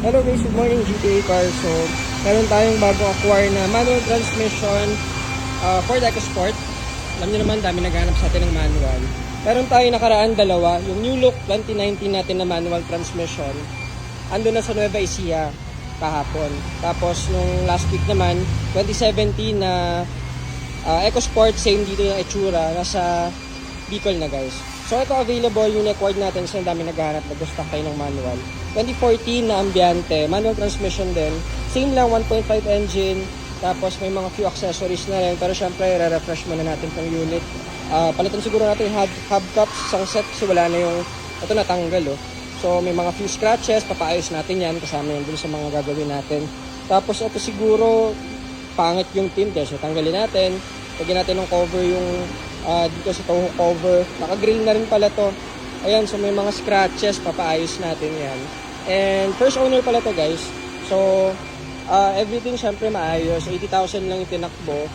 Hello guys, good morning GTA Car. So, meron tayong bago acquire na manual transmission Ford EcoSport. Alam nyo naman, dami naghanap sa atin ng manual. Meron tayong nakaraan dalawa, yung New Look 2019 natin na manual transmission. Ando na sa Nueva Ecija kahapon. Tapos nung last week naman, 2017 na EcoSport, same dito yung itsura, nasa Bicol na guys. So ito available yung record natin sa dami naghahanap, nag-stock tayo ng manual. 2014 na Ambiente, manual transmission din. Same lang, 1.5 engine. Tapos may mga few accessories na rin. Pero syempre, re-refresh muna natin tong unit. Palitan siguro natin yung hubcaps, isang set kasi wala na yung, ito natanggal oh. So may mga few scratches, papaayos natin yan kasama yun dun sa mga gagawin natin. Tapos ito siguro, pangit yung tint eh. So tanggalin natin. Lagyan natin ng cover yung dito sa tow cover. Naka-grill na rin pala to. Ayan, so may mga scratches, papaayos natin yan. And first owner pala to guys. So everything syempre maayos. 80,000 lang yung tinakbo.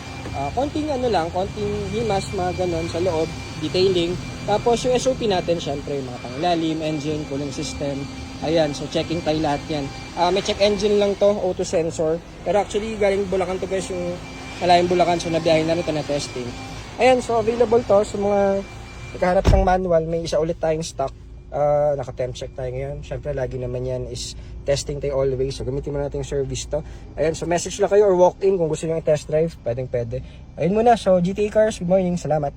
Konting konting himas, mga ganon sa loob, detailing. Tapos yung SOP natin syempre, mga panglalim, engine, cooling system. Ayan, so checking tayo lahat yan. May check engine lang to, auto sensor. Pero actually galing Bulacan to guys, yung malayong Bulacan, so nabiyahin na ito na testing. Ayan, so available to sa mga naghahanap ng manual. May isa ulit tayong stock. Naka-temp check tayo ngayon. Syempre, lagi naman yan is testing tayo always. So, gamitin mo natin yung service to. Ayan, so message lang kayo or walk-in kung gusto nyo i-test drive. Pwedeng pwede. Ayun muna. So, GTA Cars, good morning. Salamat.